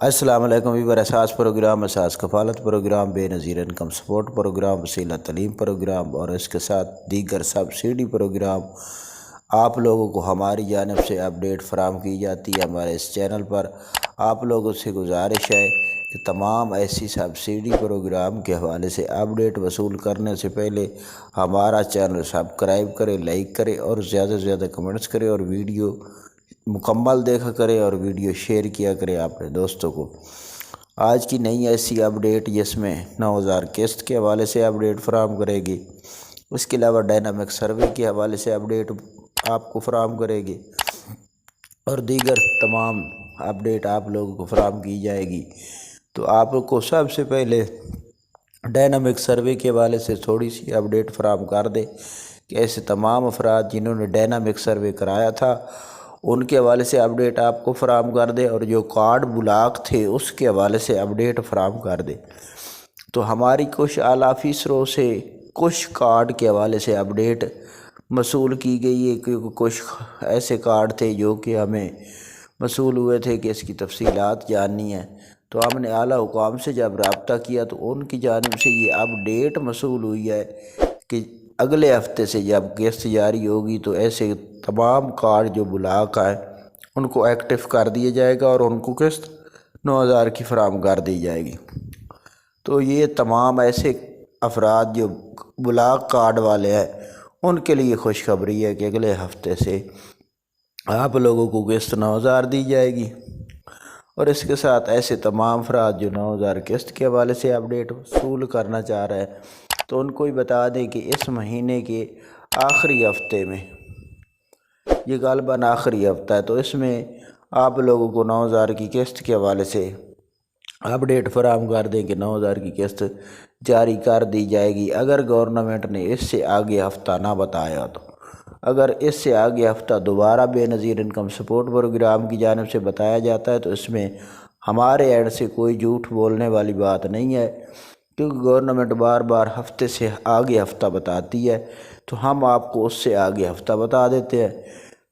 السلام علیکم ویور اساس پروگرام، اساس کفالت پروگرام، بے نظیر انکم سپورٹ پروگرام، وسیلہ تعلیم پروگرام اور اس کے ساتھ دیگر سبسڈی پروگرام آپ لوگوں کو ہماری جانب سے اپڈیٹ فراہم کی جاتی ہے۔ ہمارے اس چینل پر آپ لوگوں سے گزارش ہے کہ تمام ایسی سبسڈی پروگرام کے حوالے سے اپڈیٹ وصول کرنے سے پہلے ہمارا چینل سبسکرائب کرے، لائک کرے اور زیادہ سے زیادہ کمنٹس کرے اور ویڈیو مکمل دیکھا کرے اور ویڈیو شیئر کیا کرے اپنے دوستوں کو۔ آج کی نئی ایسی اپڈیٹ جس میں 9000 قسط کے حوالے سے اپڈیٹ فراہم کرے گی، اس کے علاوہ ڈائنامک سروے کے حوالے سے اپڈیٹ آپ کو فراہم کرے گی اور دیگر تمام اپڈیٹ آپ لوگوں کو فراہم کی جائے گی۔ تو آپ کو سب سے پہلے ڈائنامک سروے کے حوالے سے تھوڑی سی اپڈیٹ فراہم کر دے کہ ایسے تمام افراد جنہوں نے ڈائنامک سروے کرایا تھا ان کے حوالے سے اپڈیٹ آپ کو فراہم کر دے، اور جو کارڈ بلاک تھے اس کے حوالے سے اپڈیٹ فراہم کر دے۔ تو ہماری کچھ اعلیٰ افسروں سے کچھ کارڈ کے حوالے سے اپڈیٹ موصول کی گئی ہے، کیونکہ کچھ ایسے کارڈ تھے جو کہ ہمیں موصول ہوئے تھے کہ اس کی تفصیلات جاننی ہے۔ تو ہم نے اعلیٰ حکام سے جب رابطہ کیا تو ان کی جانب سے یہ اپڈیٹ موصول ہوئی ہے کہ اگلے ہفتے سے جب قسط جاری ہوگی تو ایسے تمام کارڈ جو بلاک ہیں ان کو ایکٹیو کر دیا جائے گا اور ان کو قسط 9000 کی فراہم کر دی جائے گی۔ تو یہ تمام ایسے افراد جو بلاک کارڈ والے ہیں ان کے لیے خوشخبری ہے کہ اگلے ہفتے سے آپ لوگوں کو قسط 9000 دی جائے گی، اور اس کے ساتھ ایسے تمام افراد جو 9000 قسط کے حوالے سے اپڈیٹ وصول کرنا چاہ رہے ہیں تو ان کو ہی بتا دیں کہ اس مہینے کے آخری ہفتے میں، یہ غالباً آخری ہفتہ ہے، تو اس میں آپ لوگوں کو 9000 کی قسط کے حوالے سے اپڈیٹ فراہم کر دیں کہ 9000 کی قسط جاری کر دی جائے گی۔ اگر گورنمنٹ نے اس سے آگے ہفتہ نہ بتایا تو اگر اس سے آگے ہفتہ دوبارہ بے نظیر انکم سپورٹ پروگرام کی جانب سے بتایا جاتا ہے تو اس میں ہمارے اینڈ سے کوئی جھوٹ بولنے والی بات نہیں ہے، کیونکہ گورنمنٹ بار بار ہفتے سے آگے ہفتہ بتاتی ہے تو ہم آپ کو اس سے آگے ہفتہ بتا دیتے ہیں۔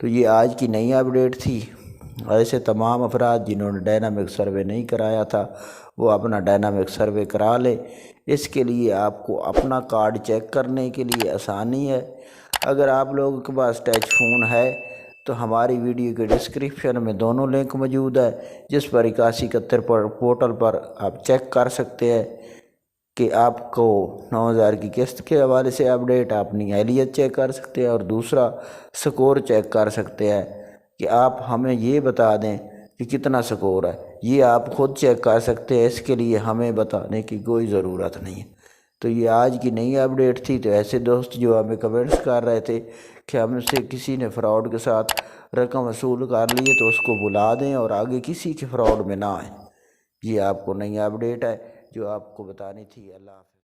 تو یہ آج کی نئی اپڈیٹ تھی۔ ایسے تمام افراد جنہوں نے ڈائنامک سروے نہیں کرایا تھا وہ اپنا ڈائنامک سروے کرا لے۔ اس کے لیے آپ کو اپنا کارڈ چیک کرنے کے لیے آسانی ہے۔ اگر آپ لوگوں کے پاس ٹچ فون ہے تو ہماری ویڈیو کے ڈسکرپشن میں دونوں لنک موجود ہے، جس پر 8171 پورٹل پر آپ چیک کر سکتے ہیں کہ آپ کو 9000 کی قسط کے حوالے سے اپڈیٹ، اپنی اہلیت چیک کر سکتے ہیں اور دوسرا سکور چیک کر سکتے ہیں کہ آپ ہمیں یہ بتا دیں کہ کتنا سکور ہے۔ یہ آپ خود چیک کر سکتے ہیں، اس کے لیے ہمیں بتانے کی کوئی ضرورت نہیں ہے۔ تو یہ آج کی نئی اپڈیٹ تھی۔ تو ایسے دوست جو ہمیں کمنٹس کر رہے تھے کہ ہم سے کسی نے فراڈ کے ساتھ رقم وصول کر لی ہے تو اس کو بلا دیں اور آگے کسی کے فراڈ میں نہ آئیں، یہ آپ کو نئی اپڈیٹ ہے جو آپ کو بتانی تھی۔ اللہ حافظ۔